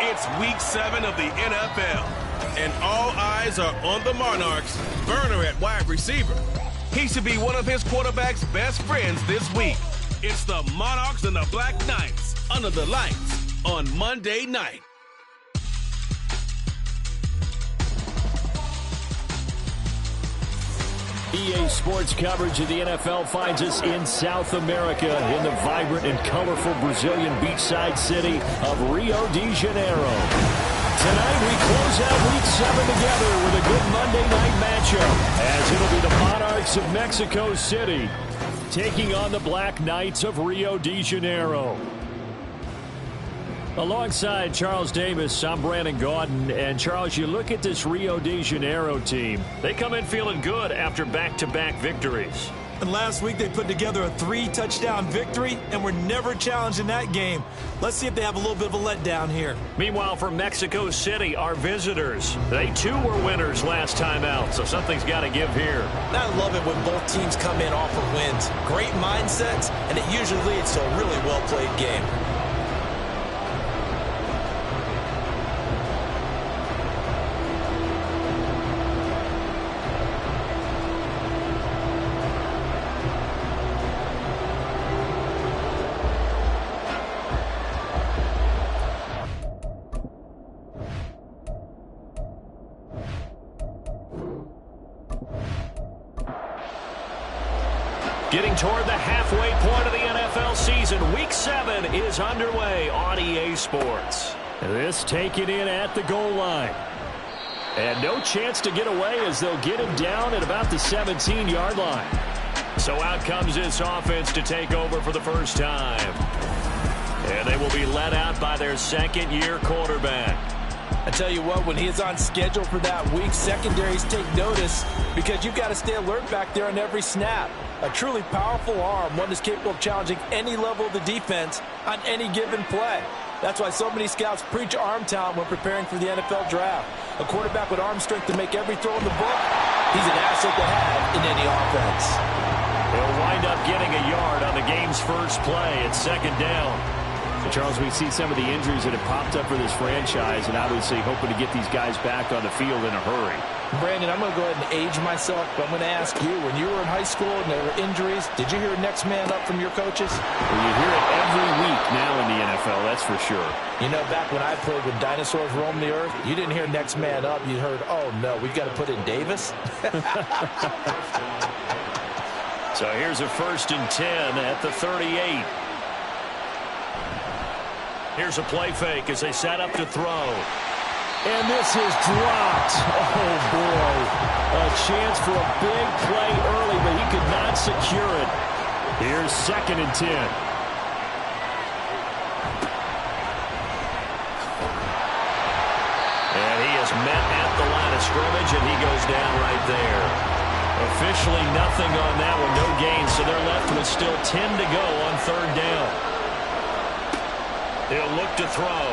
It's Week 7 of the NFL, and all eyes are on the Monarchs' burner at wide receiver. He should be one of his quarterback's best friends this week. It's the Monarchs and the Black Knights under the lights on Monday night. EA Sports coverage of the NFL finds us in South America in the vibrant and colorful Brazilian beachside city of Rio de Janeiro. Tonight we close out Week 7 together with a good Monday night matchup, as it'll be the Monarchs of Mexico City taking on the Black Knights of Rio de Janeiro. Alongside Charles Davis, I'm Brandon Gaudin. And Charles, you look at this Rio de Janeiro team. They come in feeling good after back-to-back victories. And last week they put together a 3-touchdown victory and were never challenged in that game. Let's see if they have a little bit of a letdown here. Meanwhile, for Mexico City, our visitors, they too were winners last time out, so something's got to give here. I love it when both teams come in off of wins. Great mindsets, and it usually leads to a really well-played game. Getting toward the halfway point of the NFL season, Week 7 is underway on EA Sports. This taken in at the goal line. And no chance to get away as they'll get him down at about the 17-yard line. So out comes this offense to take over for the first time. And they will be led out by their second-year quarterback. I tell you what, when he is on schedule for that week, secondaries take notice because you've got to stay alert back there on every snap. A truly powerful arm, one that's capable of challenging any level of the defense on any given play. That's why so many scouts preach arm talent when preparing for the NFL draft. A quarterback with arm strength to make every throw in the book, he's an asset to have in any offense. He'll wind up getting a yard on the game's first play at second down. Charles, we see some of the injuries that have popped up for this franchise, and obviously hoping to get these guys back on the field in a hurry. Brandon, I'm going to go ahead and age myself, but I'm going to ask you, when you were in high school and there were injuries, did you hear next man up from your coaches? Well, you hear it every week now in the NFL, that's for sure. You know, back when I played when dinosaurs roamed the earth, you didn't hear next man up. You heard, oh, no, we've got to put in Davis. So here's a 1st and 10 at the 38. Here's a play fake as they set up to throw. And this is dropped. Oh, boy. A chance for a big play early, but he could not secure it. Here's 2nd and 10. And he is met at the line of scrimmage, and he goes down right there. Officially nothing on that one, no gain, so they're left with still 10 to go on 3rd down. He'll look to throw.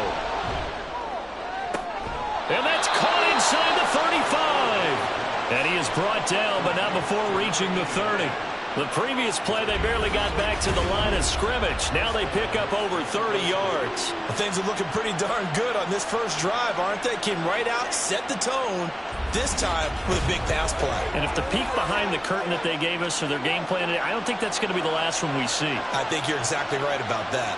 And that's caught inside the 35. And he is brought down, but not before reaching the 30. The previous play, they barely got back to the line of scrimmage. Now they pick up over 30 yards. Well, things are looking pretty darn good on this first drive, aren't they? Came right out, set the tone, this time with a big pass play. And if the peek behind the curtain that they gave us or their game plan, I don't think that's going to be the last one we see. I think you're exactly right about that.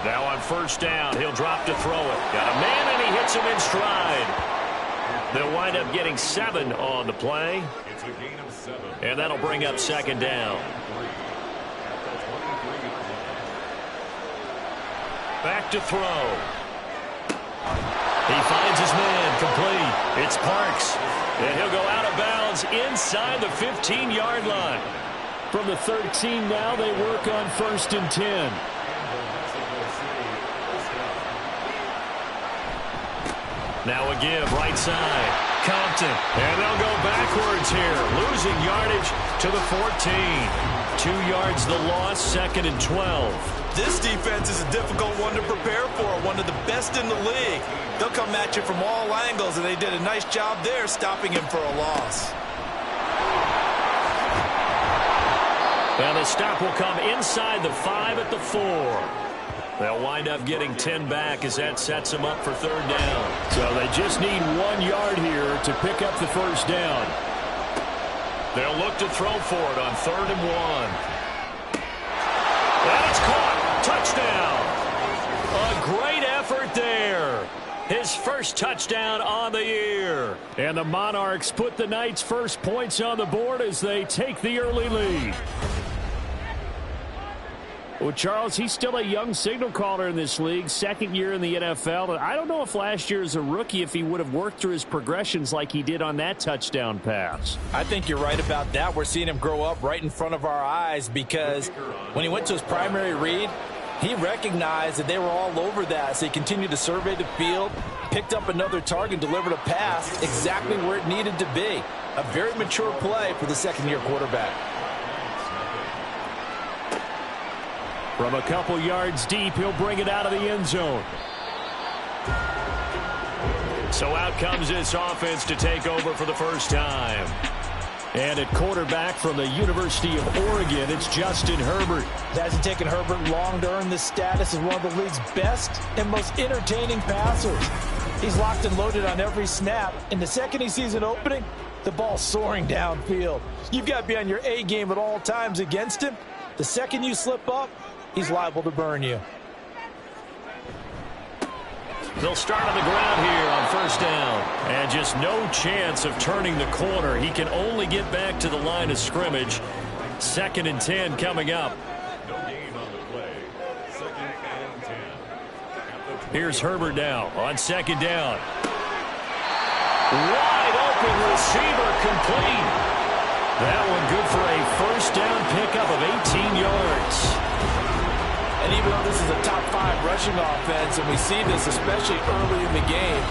Now on 1st down, he'll drop to throw it. Got a man, and he hits him in stride. They'll wind up getting 7 on the play. It's a gain of 7. And that'll bring up 2nd down. Back to throw. He finds his man, complete. It's Parks. And he'll go out of bounds inside the 15-yard line. From the 13 now, they work on 1st and 10. Now a give, right side. Compton. And they'll go backwards here. Losing yardage to the 14. 2 yards the loss, 2nd and 12. This defense is a difficult one to prepare for, one of the best in the league. They'll come at you from all angles, and they did a nice job there stopping him for a loss. And the stop will come inside the 5 at the 4. They'll wind up getting 10 back as that sets them up for 3rd down. So they just need 1 yard here to pick up the 1st down. They'll look to throw for it on 3rd and 1. And it's caught. Touchdown. A great effort there. His first touchdown on the year. And the Monarchs put the Knights' first points on the board as they take the early lead. Well, Charles, he's still a young signal caller in this league, 2nd year in the NFL. I don't know if last year as a rookie if he would have worked through his progressions like he did on that touchdown pass. I think you're right about that. We're seeing him grow up right in front of our eyes because when he went to his primary read, he recognized that they were all over that. So he continued to survey the field, picked up another target, delivered a pass exactly where it needed to be. A very mature play for the 2nd-year quarterback. From a couple yards deep, he'll bring it out of the end zone. So out comes this offense to take over for the first time. And at quarterback from the University of Oregon, it's Justin Herbert. It hasn't taken Herbert long to earn this status as one of the league's best and most entertaining passers. He's locked and loaded on every snap. And the second he sees an opening, the ball's soaring downfield. You've got to be on your A game at all times against him. The second you slip up, he's liable to burn you. They'll start on the ground here on 1st down. And just no chance of turning the corner. He can only get back to the line of scrimmage. 2nd and 10 coming up. No gain on the play. 2nd and 10. Here's Herbert now on 2nd down. Wide open receiver complete. That one good for a 1st down pickup of 18 yards. And even though this is a top 5 rushing offense, and we see this especially early in the game,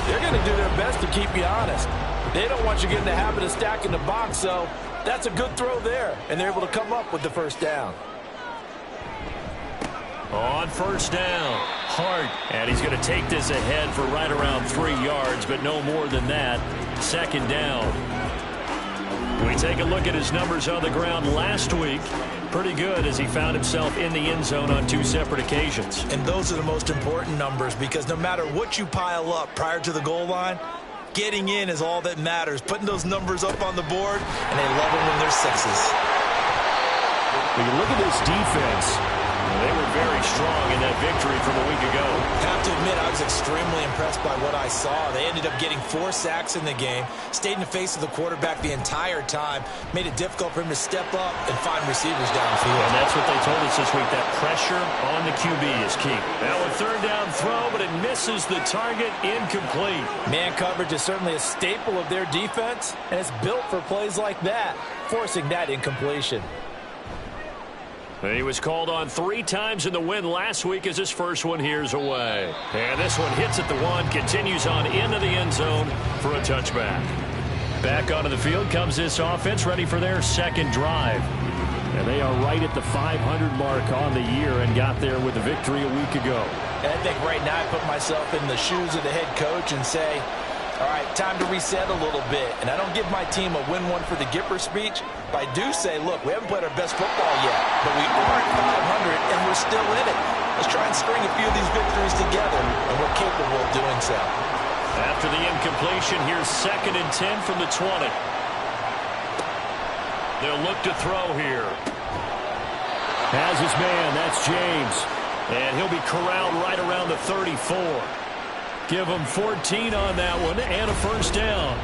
they're going to do their best to keep you honest. They don't want you to get in the habit of stacking the box, so that's a good throw there, and they're able to come up with the 1st down. On 1st down, Hart, and he's going to take this ahead for right around 3 yards, but no more than that. 2nd down. We take a look at his numbers on the ground last week. Pretty good as he found himself in the end zone on 2 separate occasions. And those are the most important numbers because no matter what you pile up prior to the goal line, getting in is all that matters. Putting those numbers up on the board, and they love them when they're 6s. When you look at this defense, they were very strong in that victory from a week ago. I have to admit, I was extremely impressed by what I saw. They ended up getting 4 sacks in the game, stayed in the face of the quarterback the entire time, made it difficult for him to step up and find receivers downfield. And that's what they told us this week, that pressure on the QB is key. Now a 3rd down throw, but it misses the target, incomplete. Man coverage is certainly a staple of their defense, and it's built for plays like that, forcing that incompletion. He was called on 3 times in the win last week as his first one here's away. And this one hits at the 1, continues on into the end zone for a touchback. Back onto the field comes this offense, ready for their 2nd drive. And they are right at the 500 mark on the year and got there with a victory a week ago. And I think right now I put myself in the shoes of the head coach and say, all right, time to reset a little bit. And I don't give my team a win one for the Gipper speech, but I do say, look, we haven't played our best football yet, but we are at 500 and we're still in it. Let's try and string a few of these victories together, and we're capable of doing so. After the incompletion, here's 2nd and 10 from the 20. They'll look to throw here. Has his man, that's James. And he'll be corralled right around the 34. Give him 14 on that one and a 1st down.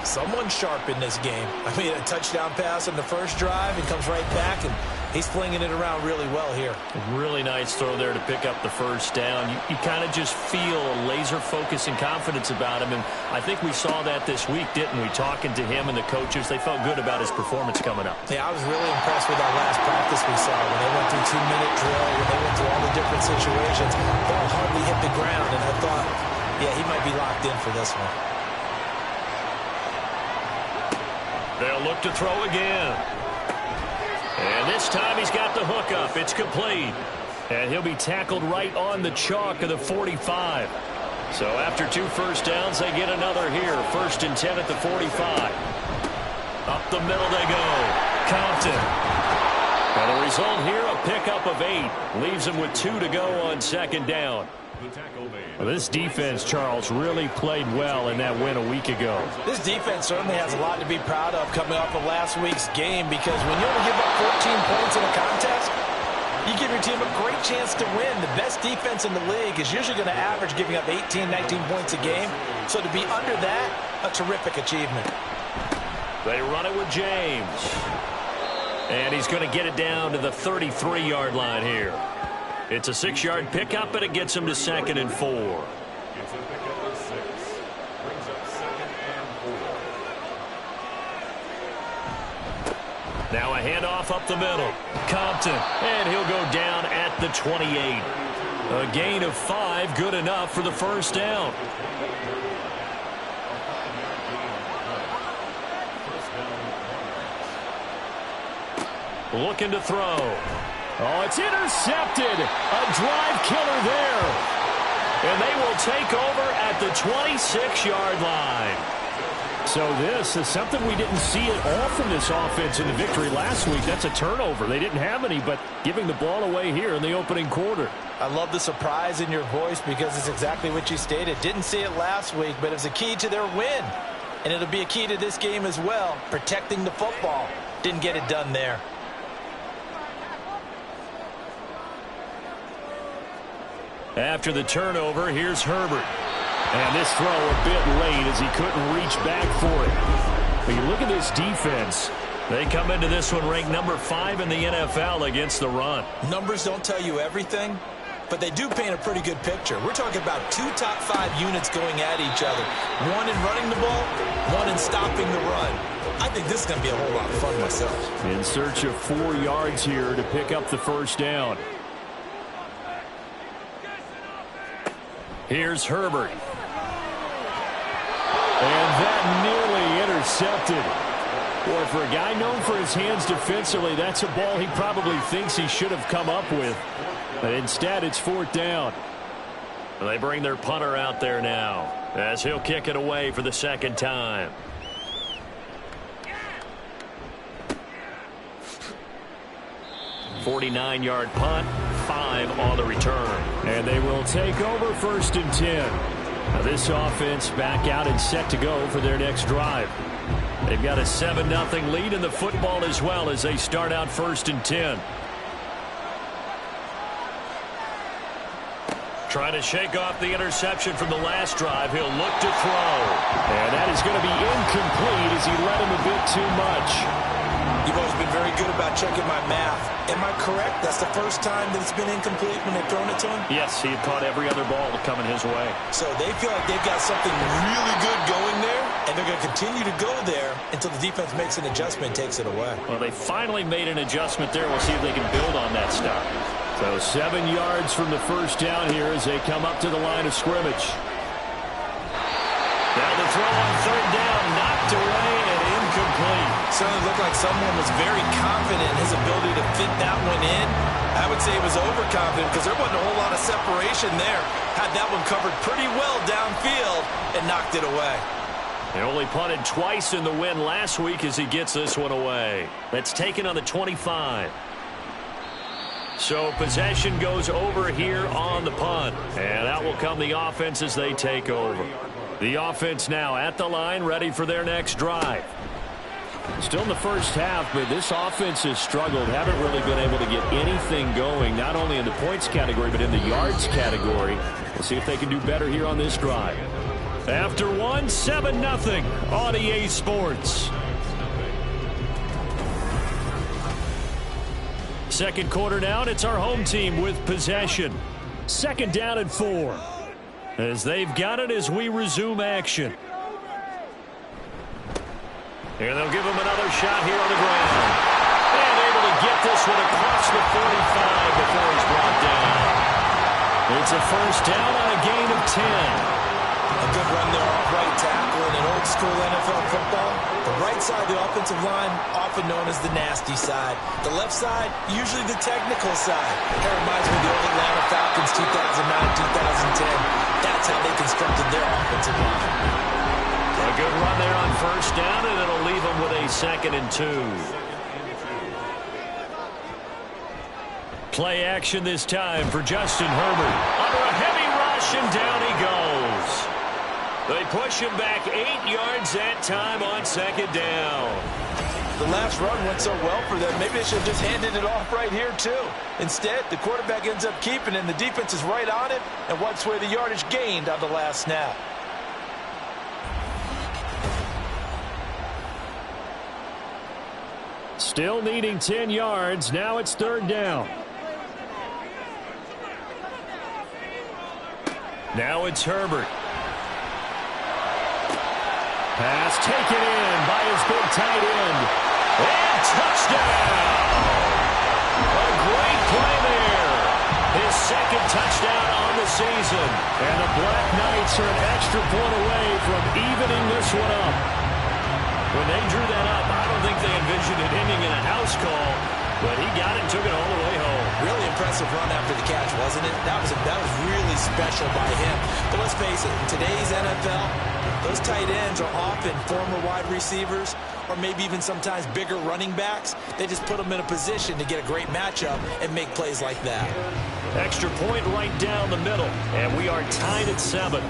Someone sharp in this game. I mean, a touchdown pass on the first drive and comes right back and He's flinging it around really well here. Really nice throw there to pick up the first down. You kind of just feel a laser focus and confidence about him, and I think we saw that this week, didn't we? Talking to him and the coaches, they felt good about his performance coming up. Yeah, I was really impressed with our last practice we saw when they went through 2-minute drill, when they went through all the different situations. Ball hardly hit the ground, and I thought, yeah, he might be locked in for this one. They'll look to throw again. And this time he's got the hook up. It's complete. And he'll be tackled right on the chalk of the 45. So after 2 first downs, they get another here. 1st and 10 at the 45. Up the middle they go. Compton. And the result here, a pickup of 8. Leaves him with 2 to go on 2nd down. Well, this defense, Charles, really played well in that win a week ago. This defense certainly has a lot to be proud of coming off of last week's game, because when you only give up 14 points in a contest, you give your team a great chance to win. The best defense in the league is usually going to average giving up 18, 19 points a game. So to be under that, a terrific achievement. They run it with James. And he's going to get it down to the 33-yard line here. It's a 6-yard pickup, and it gets him to 2nd and 4. It's a pickup of 6. Brings up 2nd and 4. Now a handoff up the middle. Compton, and he'll go down at the 28. A gain of 5, good enough for the first down. Looking to throw. Oh, it's intercepted. A drive killer there. And they will take over at the 26-yard line. So this is something we didn't see at all from this offense in the victory last week. That's a turnover. They didn't have any, but giving the ball away here in the opening quarter. I love the surprise in your voice, because it's exactly what you stated. Didn't see it last week, but it's a key to their win. And it'll be a key to this game as well, protecting the football. Didn't get it done there. After the turnover, here's Herbert. And this throw a bit late as he couldn't reach back for it. But you look at this defense. They come into this one ranked number 5 in the NFL against the run. Numbers don't tell you everything, but they do paint a pretty good picture. We're talking about 2 top 5 units going at each other. 1 in running the ball, 1 in stopping the run. I think this is going to be a whole lot of fun myself. In search of 4 yards here to pick up the first down. Here's Herbert. And that nearly intercepted. Boy, for a guy known for his hands defensively, that's a ball he probably thinks he should have come up with. But instead, it's 4th down. They bring their punter out there now, as he'll kick it away for the 2nd time. .49-yard punt, 5 on the return. And they will take over 1st and 10. Now this offense back out and set to go for their next drive. They've got a 7-0 lead in the football as well as they start out 1st and 10. Trying to shake off the interception from the last drive. He'll look to throw. And that is going to be incomplete as he led him a bit too much. You've always been very good about checking my math. Am I correct? That's the first time that it's been incomplete when they've thrown it to him? Yes, he had caught every other ball coming his way. So they feel like they've got something really good going there, and they're going to continue to go there until the defense makes an adjustment and takes it away. Well, they finally made an adjustment there. We'll see if they can build on that stop. So 7 yards from the first down here as they come up to the line of scrimmage. Now the throw on 3rd down, knocked away and incomplete. Certainly looked like someone was very confident in his ability to fit that one in. I would say he was overconfident because there wasn't a whole lot of separation there. Had that one covered pretty well downfield and knocked it away. He only punted twice in the win last week as he gets this one away. That's taken on the 25. So possession goes over here on the punt. And out will come the offense as they take over. The offense now at the line, ready for their next drive. Still in the first half, but this offense has struggled. Haven't really been able to get anything going, not only in the points category, but in the yards category. We'll see if they can do better here on this drive. After one, 7-0 on EA Sports. Second quarter now, and it's our home team with possession. Second down and 4. As they've got it as we resume action. And they'll give him another shot here on the ground. And able to get this one across the 45 before he's brought down. It's a first down on a gain of 10. A good run there off right tackle in an old school NFL football. The right side of the offensive line, often known as the nasty side. The left side, usually the technical side. That reminds me of the old Atlanta Falcons 2009-2010. That's how they constructed their offensive line. A good run there on first down, and it'll leave them with a 2nd and 2. Play action this time for Justin Herbert. Under a heavy rush, and down he goes. They push him back 8 yards that time on 2nd down. The last run went so well for them, maybe they should have just handed it off right here, too. Instead, the quarterback ends up keeping it, and the defense is right on it and wipes away the yardage gained on the last snap. Still needing 10 yards. Now it's 3rd down. Now it's Herbert. Pass taken in by his big tight end. And touchdown! A great play there. His 2nd touchdown on the season. And the Black Knights are an extra point away from evening this one up. When they drew that up, I don't think they envisioned it ending in a house call, but he got it and took it all the way home. Really impressive run after the catch, wasn't it? That was really special by him. But let's face it, in today's NFL, those tight ends are often former wide receivers or maybe even sometimes bigger running backs. They just put them in a position to get a great matchup and make plays like that. Extra point right down the middle, and we are tied at 7.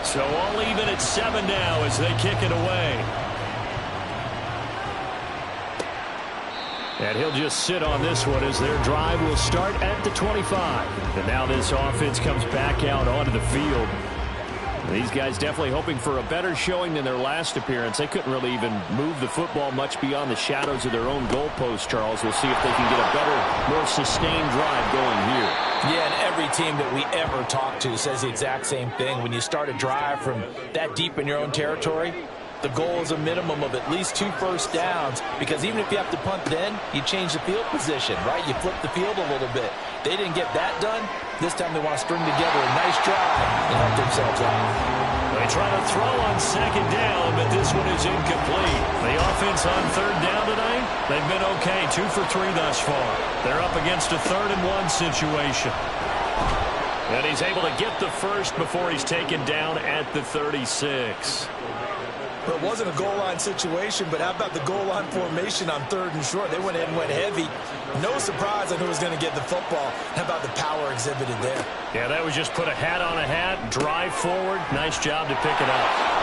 So all even at 7 now as they kick it away. And he'll just sit on this one as their drive will start at the 25. And now this offense comes back out onto the field. These guys definitely hoping for a better showing than their last appearance. They couldn't really even move the football much beyond the shadows of their own goalpost, Charles. We'll see if they can get a better, more sustained drive going here. Yeah, and every team that we ever talk to says the exact same thing. When you start a drive from that deep in your own territory, the goal is a minimum of at least 2 first downs, because even if you have to punt then, you change the field position, right? You flip the field a little bit. They didn't get that done. This time they want to string together a nice drive and help themselves out. They try to throw on 2nd down, but this one is incomplete. The offense on 3rd down tonight, they've been okay, 2 for 3 thus far. They're up against a 3rd and 1 situation. And he's able to get the first before he's taken down at the 36. It wasn't a goal line situation, but how about the goal line formation on 3rd and short? They went in and went heavy. No surprise on who was going to get the football. How about the power exhibited there? Yeah, that was just put a hat on a hat, drive forward. Nice job to pick it up.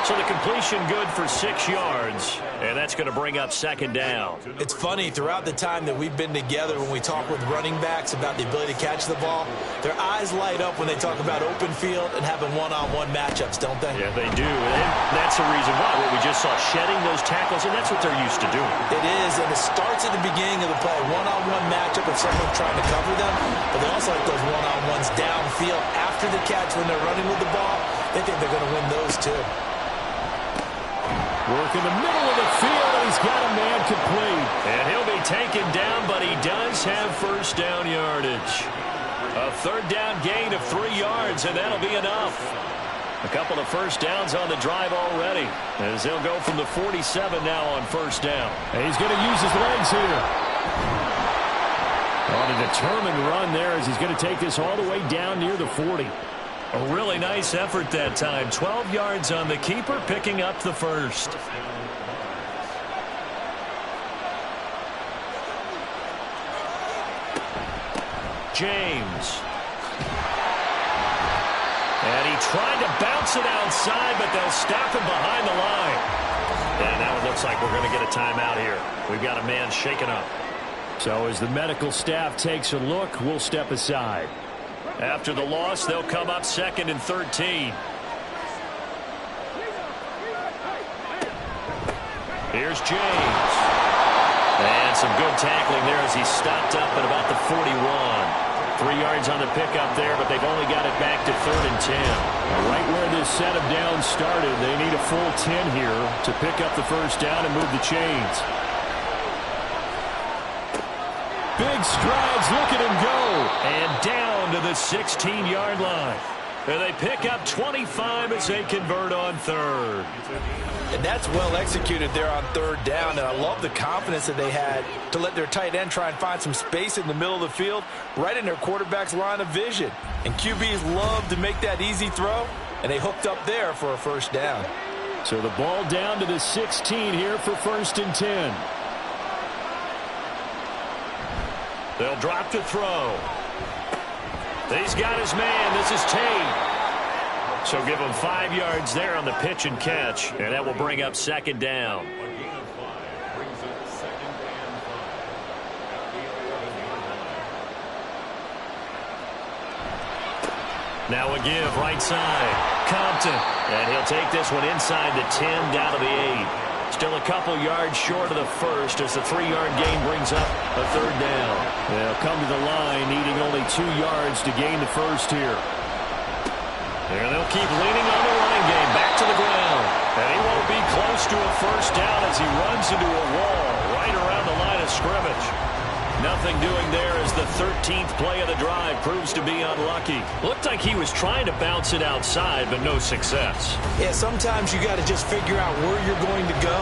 So the completion good for 6 yards, and that's going to bring up 2nd down. It's funny, throughout the time that we've been together, when we talk with running backs about the ability to catch the ball, their eyes light up when they talk about open field and having one-on-one matchups, don't they? Yeah, they do. And that's the reason why. We just saw shedding those tackles, and that's what they're used to doing. It is, and it starts at the beginning of the play. One-on-one matchup of someone trying to cover them, but they also like those one-on-ones downfield after the catch when they're running with the ball. They think they're going to win those, too. Work in the middle of the field, and he's got a man complete. And he'll be taken down, but he does have first down yardage. A 3rd down gain of 3 yards, and that'll be enough. A couple of first downs on the drive already, as he'll go from the 47 now on first down. And he's going to use his legs here. On a determined run there as he's going to take this all the way down near the 40. A really nice effort that time. 12 yards on the keeper, picking up the first. James. And he tried to bounce it outside, but they'll stop him behind the line. And now it looks like we're going to get a timeout here. We've got a man shaken up. So as the medical staff takes a look, we'll step aside. After the loss, they'll come up 2nd and 13. Here's James. And some good tackling there as he stopped up at about the 41. 3 yards on the pickup there, but they've only got it back to 3rd and 10. Right where this set of downs started, they need a full 10 here to pick up the first down and move the chains. Big strides, look at him go. And down to the 16-yard line. And they pick up 25 as they convert on 3rd. And that's well executed there on 3rd down. And I love the confidence that they had to let their tight end try and find some space in the middle of the field, right in their quarterback's line of vision. And QBs love to make that easy throw, and they hooked up there for a first down. So the ball down to the 16 here for 1st and 10. They'll drop to throw. He's got his man. This is Tate. So give him 5 yards there on the pitch and catch, and that will bring up 2nd down. Now a give right side. Compton. And he'll take this one inside the 10 down to the 8. Still a couple yards short of the first as the 3-yard gain brings up a 3rd down. They'll come to the line needing only 2 yards to gain the first here. And they'll keep leaning on the running game back to the ground. And he won't be close to a first down as he runs into a wall right around the line of scrimmage. Nothing doing there as the 13th play of the drive proves to be unlucky. Looked like he was trying to bounce it outside, but no success. Yeah, sometimes you got to just figure out where you're going to go,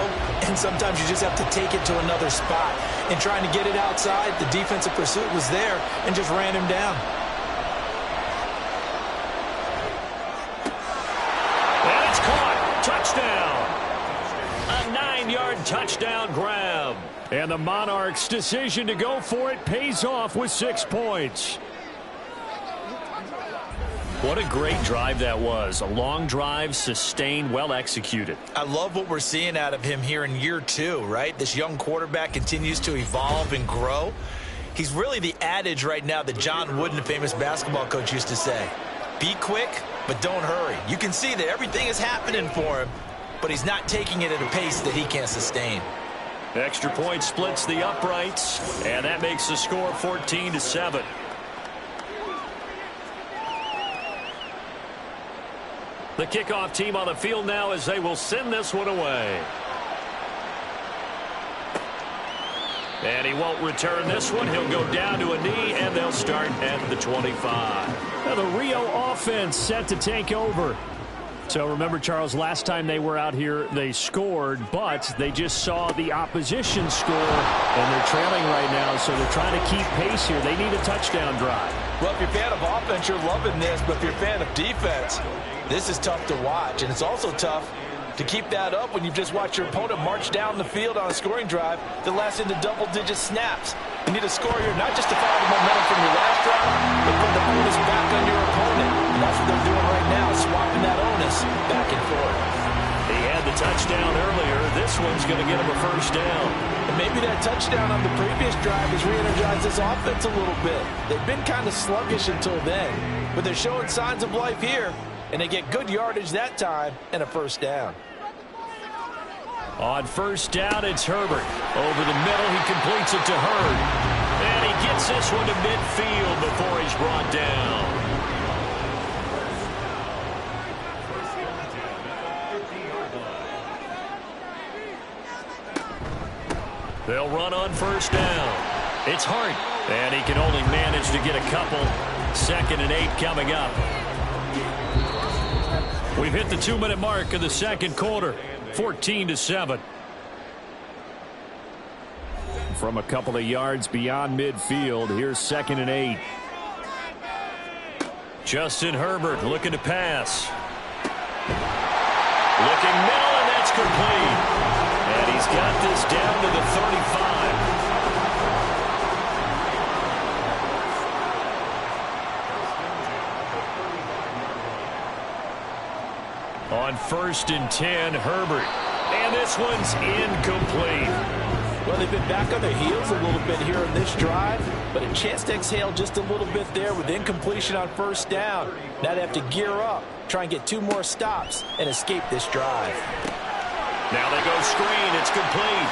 and sometimes you just have to take it to another spot. And trying to get it outside, the defensive pursuit was there and just ran him down. And it's caught. Touchdown. A 9-yard touchdown grab. And the Monarchs' decision to go for it pays off with 6 points. What a great drive that was. A long drive, sustained, well executed. I love what we're seeing out of him here in year 2, right? This young quarterback continues to evolve and grow. He's really the adage right now that John Wooden, the famous basketball coach, used to say. Be quick, but don't hurry. You can see that everything is happening for him, but he's not taking it at a pace that he can't sustain. Extra point splits the uprights, and that makes the score 14-7. The kickoff team on the field now as they will send this one away. And he won't return this one. He'll go down to a knee, and they'll start at the 25. Now the Rio offense set to take over. So remember, Charles, last time they were out here, they scored, but they just saw the opposition score, and they're trailing right now, so they're trying to keep pace here. They need a touchdown drive. Well, if you're a fan of offense, you're loving this, but if you're a fan of defense, this is tough to watch, and it's also tough to keep that up when you've just watched your opponent march down the field on a scoring drive that lasts into double-digit snaps. You need a score here not just to follow the momentum from your last drive, but put the onus back on your opponent. And that's what they're doing right now, swapping that onus back and forth. He had the touchdown earlier. This one's going to get him a first down. And maybe that touchdown on the previous drive has re-energized this offense a little bit. They've been kind of sluggish until then, but they're showing signs of life here. And they get good yardage that time and a first down. On first down, it's Herbert. Over the middle, he completes it to Hurd. And he gets this one to midfield before he's brought down. They'll run on first down. It's Hart. And he can only manage to get a couple. 2nd and 8 coming up. We've hit the 2-minute mark of the second quarter. 14-7. From a couple of yards beyond midfield, here's 2nd and 8. Justin Herbert looking to pass. Looking middle, and that's complete. And he's got this down to the 35. On 1st and 10, Herbert. And this one's incomplete. Well, they've been back on their heels a little bit here in this drive, but a chance to exhale just a little bit there with incompletion on first down. Now they have to gear up, try and get 2 more stops, and escape this drive. Now they go screen. It's complete.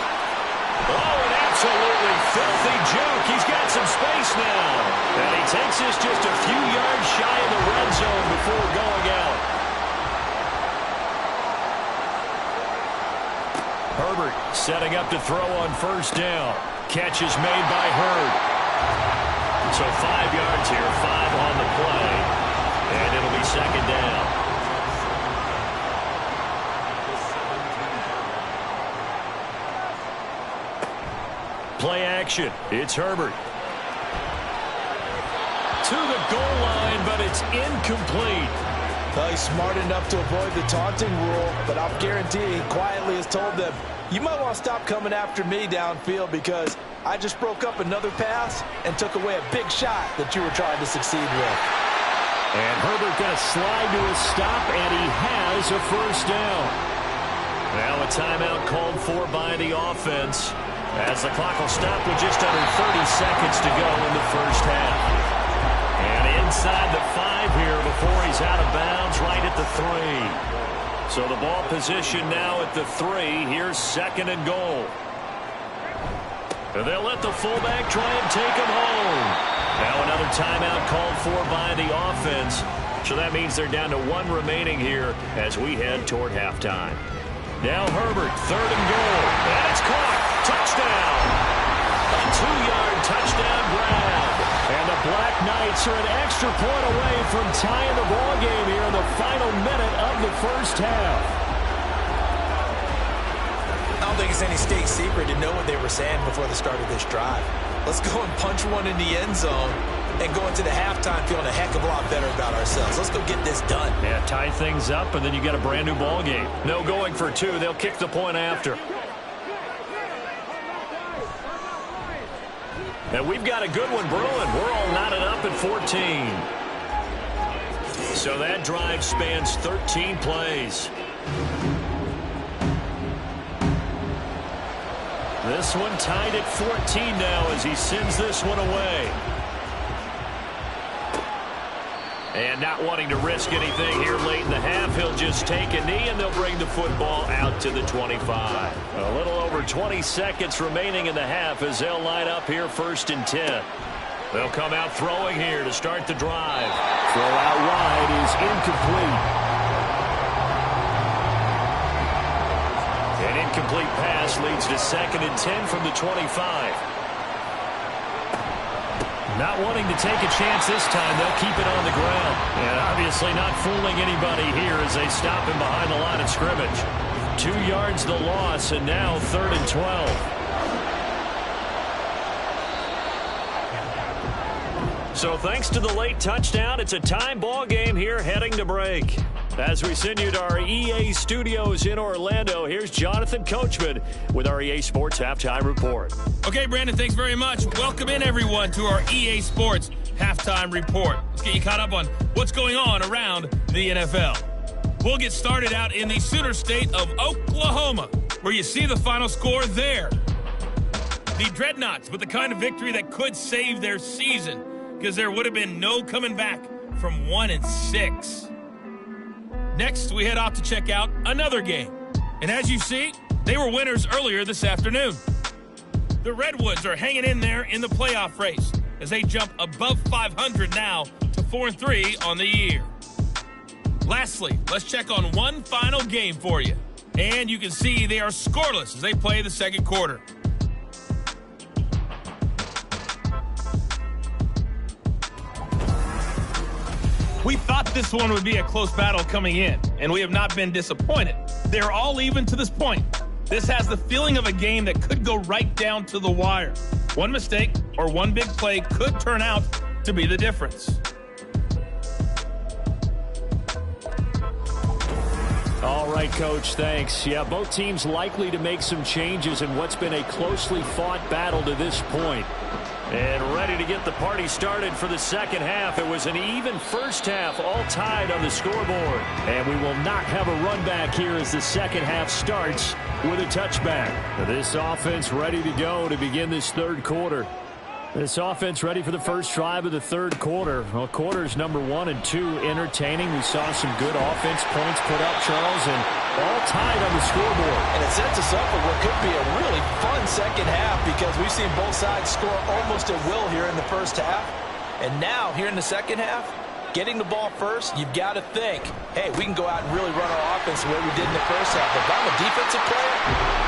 Oh, an absolutely filthy juke. He's got some space now. And he takes this just a few yards shy of the red zone before going out. Herbert setting up to throw on first down. Catch is made by Hurd. So 5 yards here, 5 on the play. And it'll be second down. Play action. It's Herbert. To the goal line, but it's incomplete. Well, he's smart enough to avoid the taunting rule, but I'll guarantee he quietly has told them, you might want to stop coming after me downfield because I just broke up another pass and took away a big shot that you were trying to succeed with. And Herbert going to slide to a stop, and he has a first down. Now a timeout called for by the offense, as the clock will stop with just under 30 seconds to go in the first half. And inside the 5 here before he's out of bounds, right at the 3. So the ball position now at the 3. Here's second and goal. And they'll let the fullback try and take him home. Now another timeout called for by the offense. So that means they're down to 1 remaining here as we head toward halftime. Now Herbert, third and goal. And it's caught. Touchdown. A 2-yard touchdown grab. And the Black Knights are an extra point away from tying the ball game here in the final minute of the first half. I don't think it's any state secret to know what they were saying before the start of this drive. Let's go and punch one in the end zone and go into the halftime feeling a heck of a lot better about ourselves. Let's go get this done. Yeah, tie things up, and then you got a brand new ball game. No going for 2. They'll kick the point after. And we've got a good one brewing. We're all knotted up at 14. So that drive spans 13 plays. This one tied at 14 now as he sends this one away. And not wanting to risk anything here late in the half, he'll just take a knee and they'll bring the football out to the 25. A little over 20 seconds remaining in the half as they'll line up here first and 10. They'll come out throwing here to start the drive. Throw out wide is incomplete. An incomplete pass leads to second and 10 from the 25. Not wanting to take a chance this time, they'll keep it on the ground. And obviously not fooling anybody here as they stop him behind the line of scrimmage. 2 yards the loss, and now third and 12. So thanks to the late touchdown, it's a time ball game here heading to break. As we send you to our EA studios in Orlando, here's Jonathan Coachman with our EA Sports Halftime Report. Okay, Brandon, thanks very much. Welcome in, everyone, to our EA Sports Halftime Report. Let's get you caught up on what's going on around the NFL. We'll get started out in the Sooner State of Oklahoma, where you see the final score there. The Dreadnoughts with the kind of victory that could save their season, because there would have been no coming back from 1-6. Next, we head off to check out another game. And as you see, they were winners earlier this afternoon. The Redwoods are hanging in there in the playoff race as they jump above 500 now to 4-3 on the year. Lastly, let's check on one final game for you. And you can see they are scoreless as they play the second quarter. We thought this one would be a close battle coming in, and we have not been disappointed. They're all even to this point. This has the feeling of a game that could go right down to the wire. One mistake or one big play could turn out to be the difference. All right, Coach, thanks. Yeah, both teams likely to make some changes in what's been a closely fought battle to this point. And ready to get the party started for the second half. It was an even first half, all tied on the scoreboard. And we will not have a run back here as the second half starts with a touchback. This offense ready to go to begin this third quarter. This offense ready for the first drive of the third quarter. Well, quarters number 1 and 2 entertaining. We saw some good offense points put up, Charles, and all tied on the scoreboard. And it sets us up for what could be a really fun second half because we've seen both sides score almost at will here in the first half. And now, here in the second half, getting the ball first, you've got to think, hey, we can go out and really run our offense the way we did in the first half. If I'm a defensive player,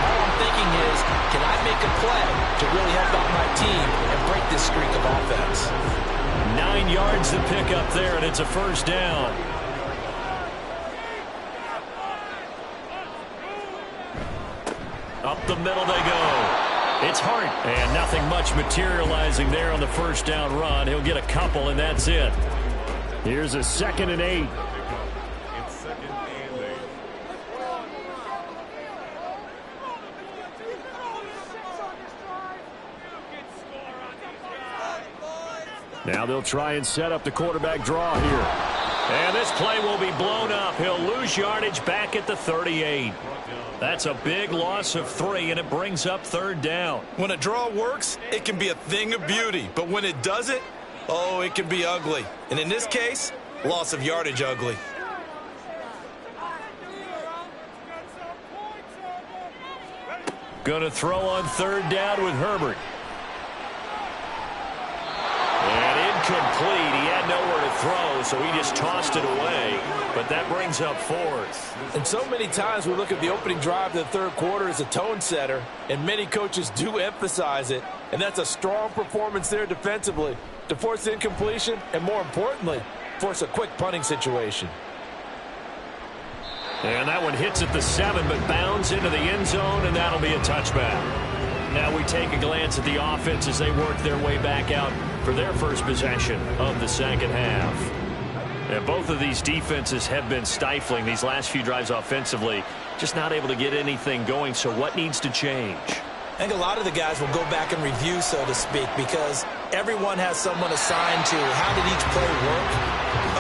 all I'm thinking is, can I make a play to really help out my team and break this streak of offense? 9 yards to pick up there, and it's a first down. Up the middle they go. It's Hart, and nothing much materializing there on the first down run. He'll get a couple, and that's it. Here's a 2nd and 8. It's 2nd and 8. Now they'll try and set up the quarterback draw here. And this play will be blown up. He'll lose yardage back at the 38. That's a big loss of 3, and it brings up 3rd down. When a draw works, it can be a thing of beauty. But when it doesn't, oh, it can be ugly. And in this case, loss of yardage ugly. Going to throw on 3rd down with Herbert. And incomplete. He had nowhere to throw, so he just tossed it away. But that brings up 4th. And so many times we look at the opening drive of the third quarter as a tone setter, and many coaches do emphasize it. And that's a strong performance there defensively to force incompletion and, more importantly, force a quick punting situation. And that one hits at the 7, but bounds into the end zone, and that'll be a touchback. Now we take a glance at the offense as they work their way back out for their first possession of the second half. And both of these defenses have been stifling these last few drives offensively, just not able to get anything going. So what needs to change? I think a lot of the guys will go back and review, so to speak, because everyone has someone assigned to how did each play work.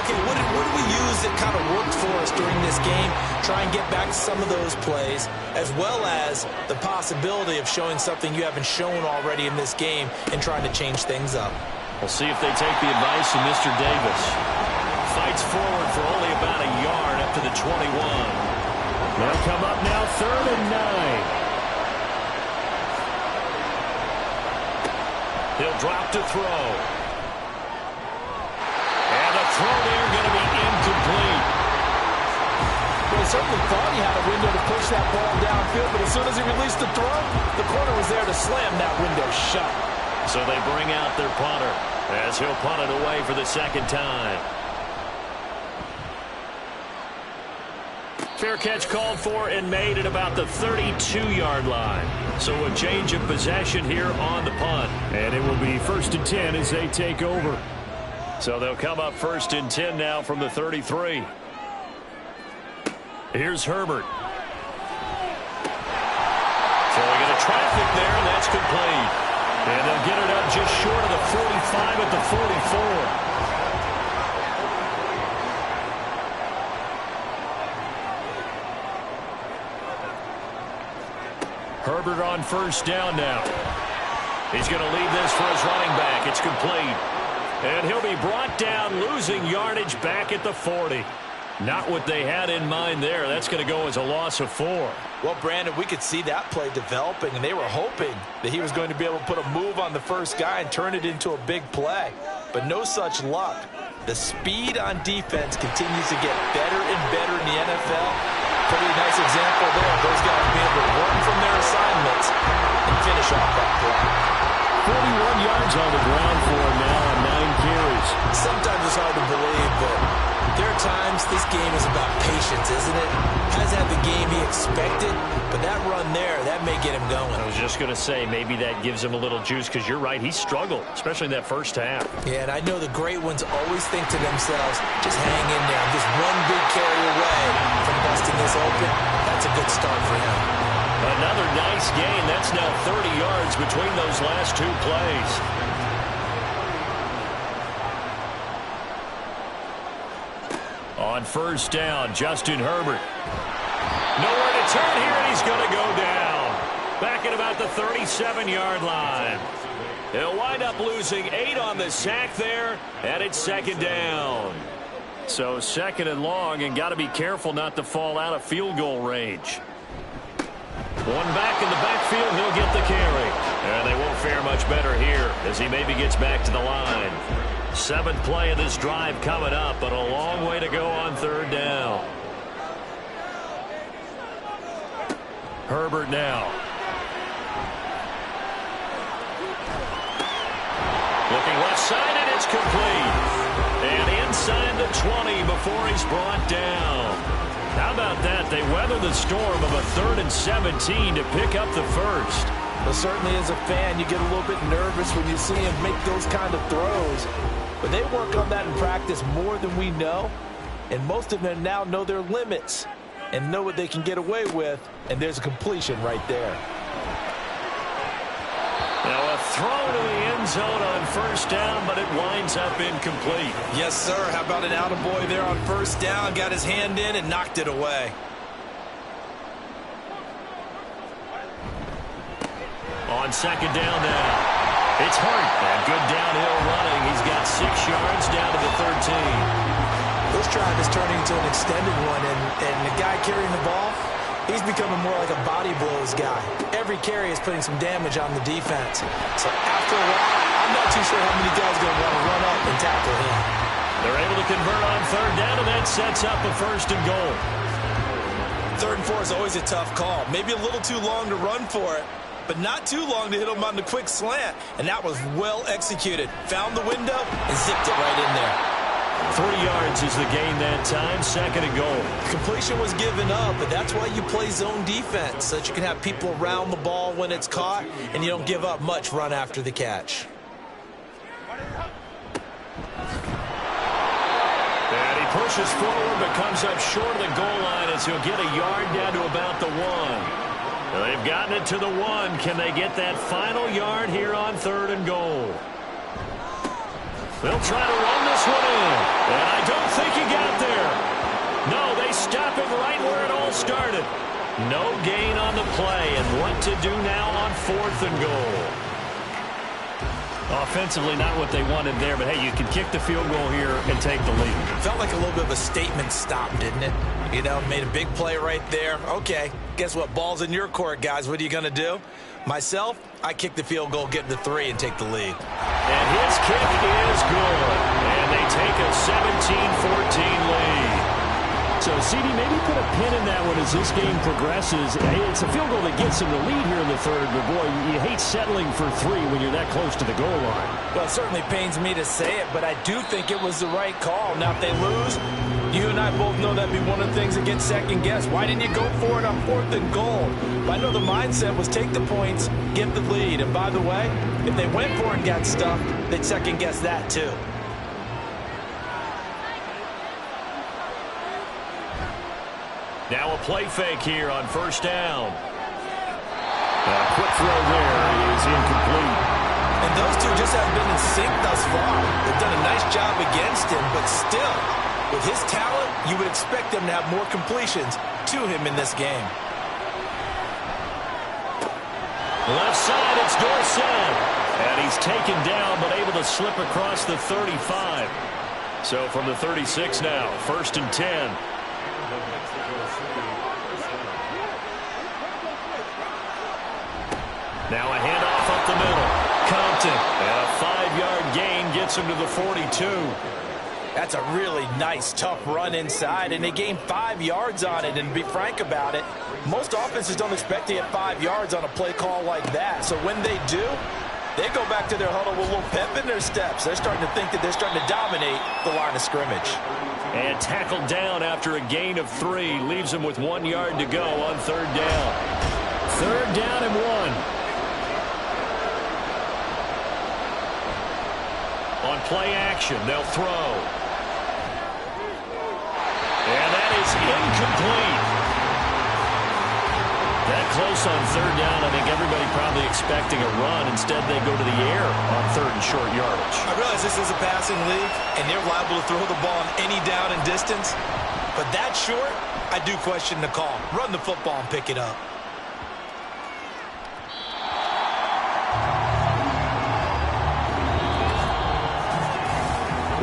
Okay, what did we use that kind of worked for us during this game? Try and get back to some of those plays, as well as the possibility of showing something you haven't shown already in this game and trying to change things up. We'll see if they take the advice of Mr. Davis. Fights forward for only about a yard up to the 21. They'll come up now 3rd and 9. He'll drop to throw. And the throw there going to be incomplete. Well, he certainly thought he had a window to push that ball downfield, but as soon as he released the throw, the corner was there to slam that window shut. So they bring out their punter as he'll punt it away for the 2nd time. Fair catch called for and made at about the 32-yard line. So a change of possession here on the punt. And it will be 1st and 10 as they take over. So they'll come up 1st and 10 now from the 33. Here's Herbert. Throwing into traffic there, and that's complete. And they'll get it up just short of the 45 at the 44. Herbert on 1st down now. He's going to lead this for his running back. It's complete. And he'll be brought down, losing yardage back at the 40. Not what they had in mind there. That's going to go as a loss of 4. Well, Brandon, we could see that play developing, and they were hoping that he was going to be able to put a move on the first guy and turn it into a big play. But no such luck. The speed on defense continues to get better and better in the NFL. Pretty nice example there. Those guys being able to run from their assignments and finish off that play. 41 yards on the ground for him now on 9 carries. Sometimes it's hard to believe, but there are times this game is about patience, isn't it? Hasn't had the game he expected, but that run there, that may get him going. I was just going to say, maybe that gives him a little juice, because you're right, he struggled, especially in that first half. Yeah, and I know the great ones always think to themselves, just hang in there. I'm just one big carry away from busting this open. That's a good start for him. Another nice gain. That's now 30 yards between those last 2 plays. On 1st down, Justin Herbert. Nowhere to turn here, and he's going to go down. Back at about the 37-yard line. He'll wind up losing 8 on the sack there, and it's second down. So second and long, and got to be careful not to fall out of field goal range. One back in the backfield, he'll get the carry. And they won't fare much better here as he maybe gets back to the line. 7th play of this drive coming up, but a long way to go on third down. Herbert now. Looking left side, and it's complete. And inside the 20 before he's brought down. How about that? They weather the storm of a 3rd and 17 to pick up the first. Well, certainly as a fan, you get a little bit nervous when you see him make those kind of throws. But they work on that in practice more than we know. And most of them now know their limits and know what they can get away with. And there's a completion right there. Now a throw to the end zone on first down, but it winds up incomplete. Yes, sir. How about an attaboy there on first down? Got his hand in and knocked it away. On second down now. It's Hart. And good downhill running. He's got 6 yards down to the 13. This drive is turning into an extended one, and the guy carrying the ball, he's becoming more like a body blows guy. Every carry is putting some damage on the defense. So after a while, I'm not too sure how many guys are going to want to run up and tackle him. They're able to convert on third down, and that sets up a 1st and goal. 3rd and 4 is always a tough call. Maybe a little too long to run for it, but not too long to hit him on the quick slant. And that was well executed. Found the window and zipped it right in there. 3 yards is the gain that time, 2nd and goal. Completion was given up, but that's why you play zone defense, so that you can have people around the ball when it's caught, and you don't give up much run after the catch. And he pushes forward, but comes up short of the goal line as he'll get a yard down to about the 1. Well, they've gotten it to the 1. Can they get that final yard here on 3rd and goal? They'll try to run this one in, and I don't think he got there. No, they stop it right where it all started. No gain on the play, and what to do now on 4th and goal. Offensively, not what they wanted there, but hey, you can kick the field goal here and take the lead. Felt like a little bit of a statement stop, didn't it? You know, made a big play right there. Okay, guess what? Ball's in your court, guys. What are you going to do? Myself, I kick the field goal, get the 3, and take the lead. And his kick is good. And they take a 17-14 lead. So, CD, maybe put a pin in that one as this game progresses. It's a field goal that gets him the lead here in the 3rd, but boy, you hate settling for 3 when you're that close to the goal line. Well, it certainly pains me to say it, but I do think it was the right call. Now, if they lose, you and I both know that'd be one of the things that gets second-guessed. Why didn't you go for it on 4th and goal? But I know the mindset was take the points, get the lead. And by the way, if they went for it and got stuffed, they'd second-guess that too. Now a play fake here on first down. A quick throw there is incomplete. And those two just haven't been in sync thus far. They've done a nice job against him, but still, with his talent, you would expect them to have more completions to him in this game. Left side, it's Dorsett. And he's taken down, but able to slip across the 35. So from the 36 now, 1st and 10. Now a handoff up the middle. Compton. And a 5-yard gain gets him to the 42. That's a really nice, tough run inside, and they gained 5 yards on it. And to be frank about it, most offenses don't expect to get 5 yards on a play call like that. So when they do, they go back to their huddle with a little pep in their steps. They're starting to think that they're starting to dominate the line of scrimmage. And tackled down after a gain of 3. Leaves him with 1 yard to go on 3rd down. 3rd down and 1. On play action, they'll throw. And that is incomplete. That close on 3rd down, I think everybody probably expecting a run. Instead, they go to the air on 3rd and short yardage. I realize this is a passing league, and they're liable to throw the ball on any down and distance. But that short, I do question the call. Run the football and pick it up.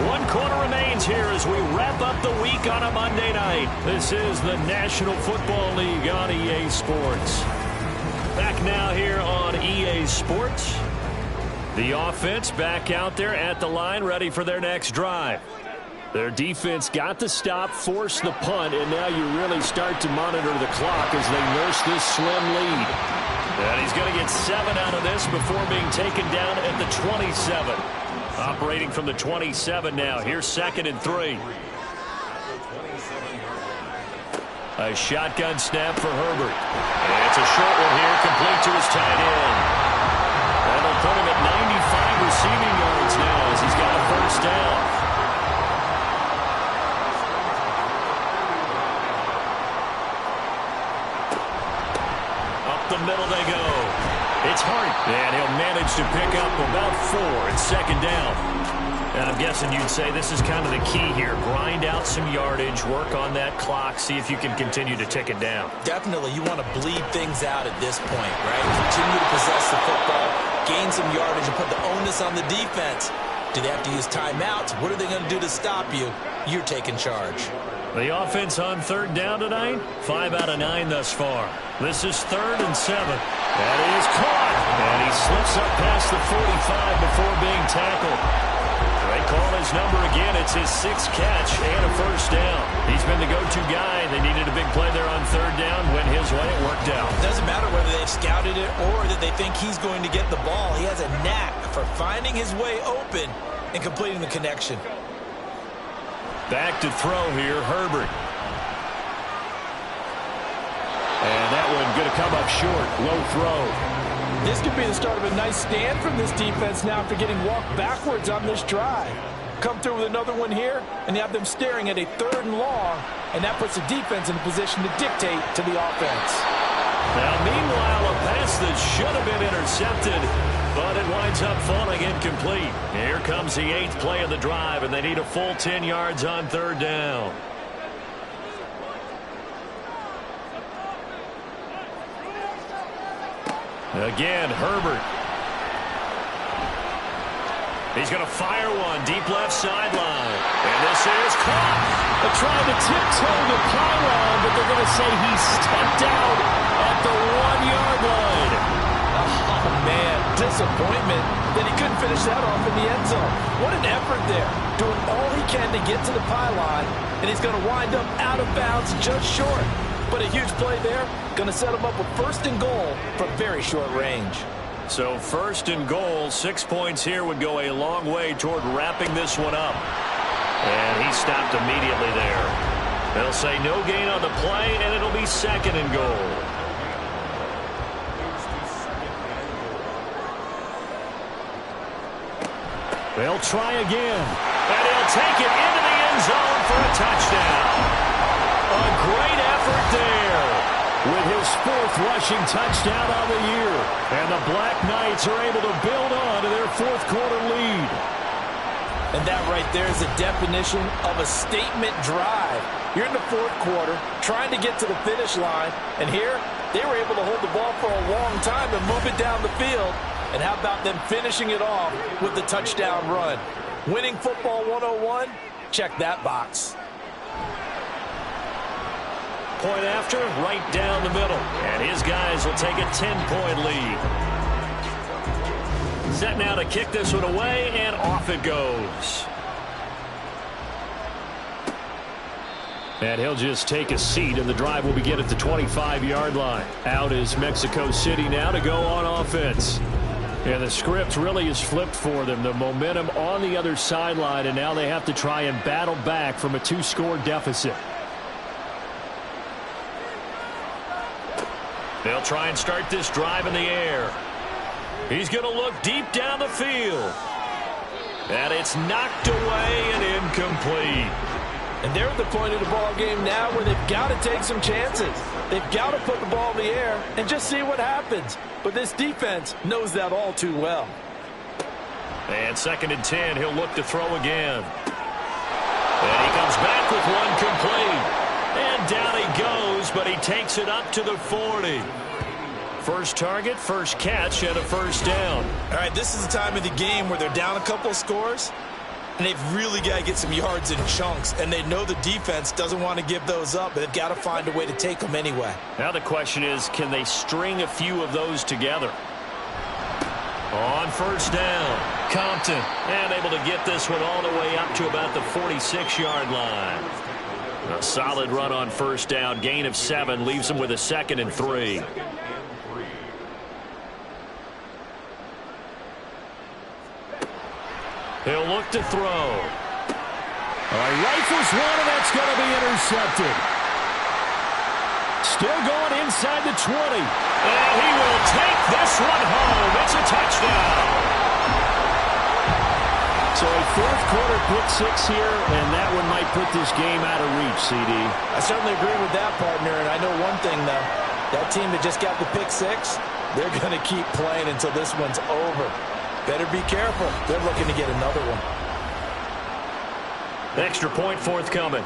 1 quarter remains here as we wrap up the week on a Monday night. This is the National Football League on EA Sports. Back now here on EA Sports. The offense back out there at the line, ready for their next drive. Their defense got the stop, forced the punt, and now you really start to monitor the clock as they nurse this slim lead. And he's going to get 7 out of this before being taken down at the 27. Operating from the 27 now. Here's 2nd and 3. A shotgun snap for Herbert. And it's a short one here, complete to his tight end. That'll put him at 95 receiving yards now as he's got a first down. The middle they go. It's Hart, and he'll manage to pick up about 4 and 2nd down. And I'm guessing you'd say this is kind of the key here. Grind out some yardage, work on that clock, see if you can continue to tick it down. Definitely, you want to bleed things out at this point, right? Continue to possess the football, gain some yardage, and put the onus on the defense. Do they have to use timeouts? What are they going to do to stop you? You're taking charge. The offense on 3rd down tonight, 5 out of 9 thus far. This is 3rd and 7. That is caught. And he slips up past the 45 before being tackled. They call his number again. It's his 6th catch and a first down. He's been the go-to guy. They needed a big play there on 3rd down. Went his way. It worked out. It doesn't matter whether they've scouted it or that they think he's going to get the ball. He has a knack for finding his way open and completing the connection. Back to throw here, Herbert. And that one going to come up short. Low throw. This could be the start of a nice stand from this defense now after getting walked backwards on this drive. Come through with another one here, and you have them staring at a 3rd and long, and that puts the defense in a position to dictate to the offense. Now, meanwhile, a pass that should have been intercepted, but it winds up falling incomplete. Here comes the 8th play of the drive, and they need a full 10 yards on 3rd down. Again, Herbert. He's going to fire one deep left sideline. And this is caught. They're trying to tiptoe the pylon, but they're going to say he stepped out at the 1-yard line. Oh, man, disappointment that he couldn't finish that off in the end zone. What an effort there. Doing all he can to get to the pylon, and he's going to wind up out of bounds just short. But a huge play there. Going to set him up with 1st and goal from very short range. So 1st and goal, 6 points here would go a long way toward wrapping this one up. And he stopped immediately there. They'll say no gain on the play, and it'll be 2nd and goal. They'll try again. And he'll take it into the end zone for a touchdown. A great effort there with his 4th rushing touchdown on the year. And the Black Knights are able to build on to their 4th quarter lead. And that right there is the definition of a statement drive. You're in the 4th quarter, trying to get to the finish line. And here, they were able to hold the ball for a long time and move it down the field. And how about them finishing it off with the touchdown run? Winning football 101? Check that box. Point after, right down the middle. And his guys will take a 10-point lead. Set now to kick this one away, and off it goes. And he'll just take a seat, and the drive will begin at the 25-yard line. Out is Mexico City now to go on offense. And the script really is flipped for them. The momentum on the other sideline, and now they have to try and battle back from a 2-score deficit. They'll try and start this drive in the air. He's going to look deep down the field. And it's knocked away and incomplete. And they're at the point of the ball game now where they've got to take some chances. They've got to put the ball in the air and just see what happens. But this defense knows that all too well. And 2nd and 10, he'll look to throw again. And he comes back with one complete. And down he goes, but he takes it up to the 40. First target, first catch, and a first down. All right, this is the time of the game where they're down a couple of scores. And they've really got to get some yards in chunks, and they know the defense doesn't want to give those up, but they've got to find a way to take them anyway. Now the question is, can they string a few of those together? On first down, Compton, and able to get this one all the way up to about the 46-yard line. A solid run on first down, gain of 7, leaves them with a 2nd and 3. He'll look to throw. Rifles one, and that's going to be intercepted. Still going inside the 20. And he will take this one home. It's a touchdown. So a fourth-quarter pick-6 here, and that one might put this game out of reach, CD. I certainly agree with that, partner, and I know one thing, though. That team that just got the pick-6, they're going to keep playing until this one's over. Better be careful. They're looking to get another one. Extra point forthcoming.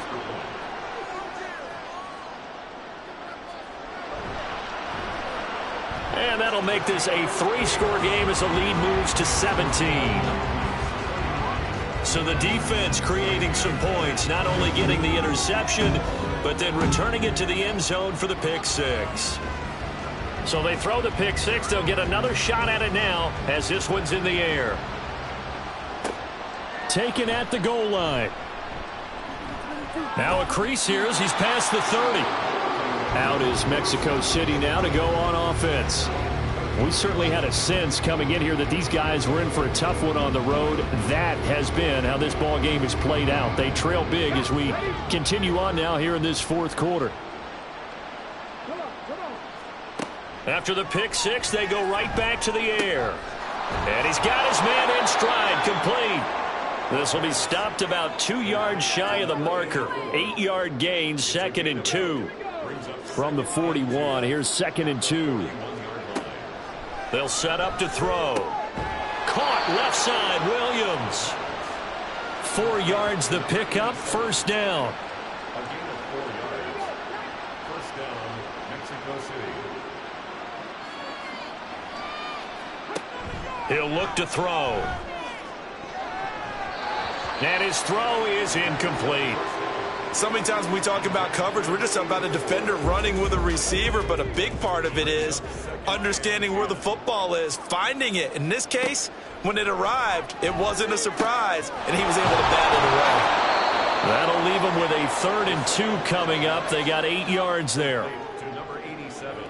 And that'll make this a 3-score game as the lead moves to 17. So the defense creating some points, not only getting the interception, but then returning it to the end zone for the pick-6. So they throw the pick-6. They'll get another shot at it now as this one's in the air. Taken at the goal line. Now a crease here as he's past the 30. Out is Mexico City now to go on offense. We certainly had a sense coming in here that these guys were in for a tough one on the road. That has been how this ball game has played out. They trail big as we continue on now here in this fourth quarter. After the pick-6, they go right back to the air. And he's got his man in stride, complete. This will be stopped about 2 yards shy of the marker. 8-yard gain, 2nd and 2. From the 41, here's 2nd and 2. They'll set up to throw. Caught left side, Williams. 4 yards the pickup, first down. A gain of 4 yards. First down, Mexico City. He'll look to throw. And his throw is incomplete. So many times when we talk about coverage, we're just about a defender running with a receiver, but a big part of it is understanding where the football is, finding it. In this case, when it arrived, it wasn't a surprise, and he was able to bat it away. That'll leave them with a 3rd and 2 coming up. They got 8 yards there. To number 87.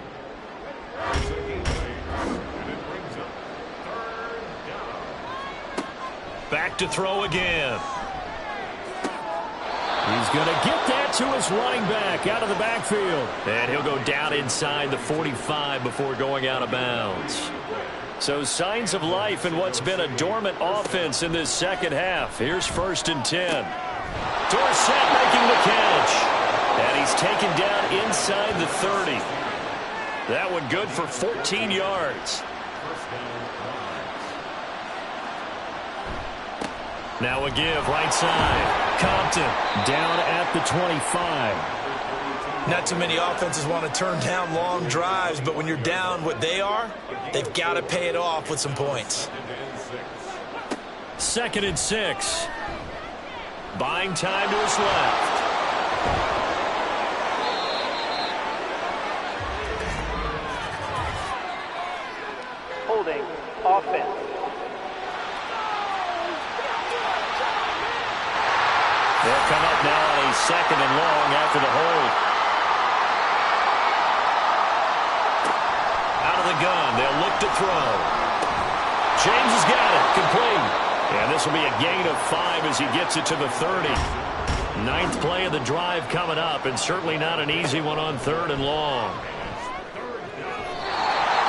There's a game change, and it brings up 3rd down. Back to throw again. He's going to get that to his running back out of the backfield. And he'll go down inside the 45 before going out of bounds. So signs of life in what's been a dormant offense in this second half. Here's 1st and 10. Dorsett making the catch. And he's taken down inside the 30. That one good for 14 yards. Now a give right side. Compton down at the 25. Not too many offenses want to turn down long drives, but when you're down what they are, they've got to pay it off with some points. 2nd and 6. Buying time to his left. Holding offense. They'll come up now on a 2nd and long after the hold. Out of the gun, they'll look to throw. James has got it, complete. And this will be a gain of 5 as he gets it to the 30. 9th play of the drive coming up, and certainly not an easy one on 3rd and long.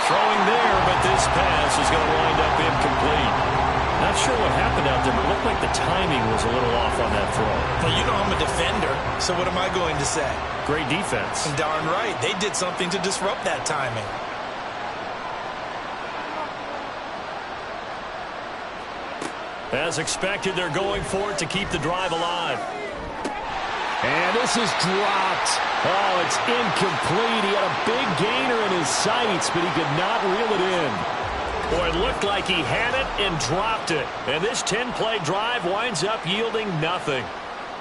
Throwing there, but this pass is going to wind up incomplete. Not sure what happened out there, but it looked like the timing was a little off on that throw. Well, you know I'm a defender, so what am I going to say? Great defense. Darn right. They did something to disrupt that timing. As expected, they're going for it to keep the drive alive. And this is dropped. Oh, it's incomplete. He had a big gainer in his sights, but he could not reel it in. Boy, it looked like he had it and dropped it. And this 10-play drive winds up yielding nothing.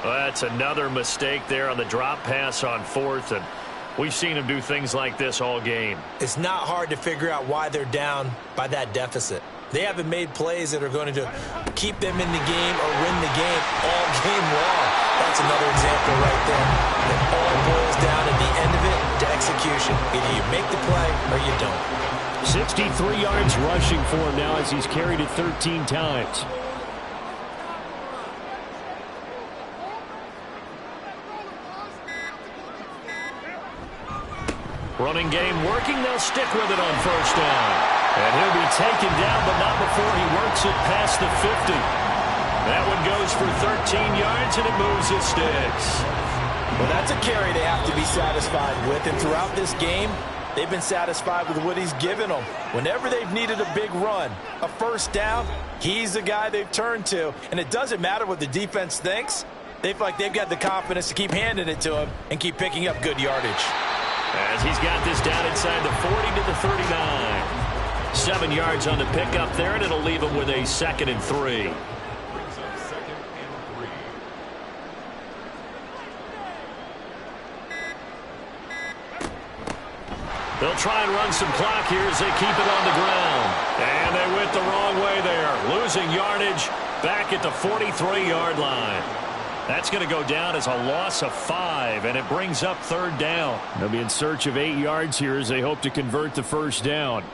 Well, that's another mistake there on the drop pass on 4th, and we've seen him do things like this all game. It's not hard to figure out why they're down by that deficit. They haven't made plays that are going to keep them in the game or win the game all game long. That's another example right there. It all boils down at the end of it to execution. Either you make the play or you don't. 63 yards rushing for him now as he's carried it 13 times. Running game working. They'll stick with it on first down. And he'll be taken down, but not before he works it past the 50. That one goes for 13 yards, and it moves his sticks. Well, that's a carry they have to be satisfied with. And throughout this game, they've been satisfied with what he's given them. Whenever they've needed a big run, a first down, he's the guy they've turned to. And it doesn't matter what the defense thinks. They feel like they've got the confidence to keep handing it to him and keep picking up good yardage. As he's got this down inside the 40 to the 39. 7 yards on the pickup there, and it'll leave him with a 2nd and 3. They'll try and run some clock here as they keep it on the ground. And they went the wrong way there. Losing yardage back at the 43-yard line. That's going to go down as a loss of 5, and it brings up 3rd down. They'll be in search of 8 yards here as they hope to convert the first down.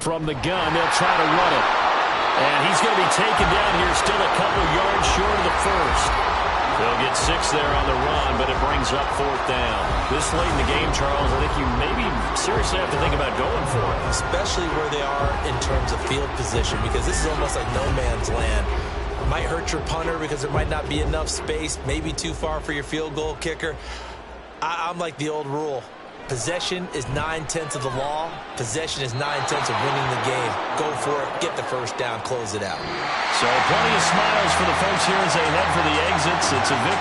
From the gun, they'll try to run it. And he's going to be taken down here, still a couple yards short of the first. They'll get 6 there on the run, but it brings up 4th down. This late in the game, Charles, I think you maybe seriously have to think about going for it. Especially where they are in terms of field position, because this is almost like no man's land. It might hurt your punter because there might not be enough space, maybe too far for your field goal kicker. I'm like the old rule. Possession is 9/10 of the law. Possession is 9/10 of winning the game. Go for it. Get the first down. Close it out. So plenty of smiles for the folks here as they head for the exits. It's a victory.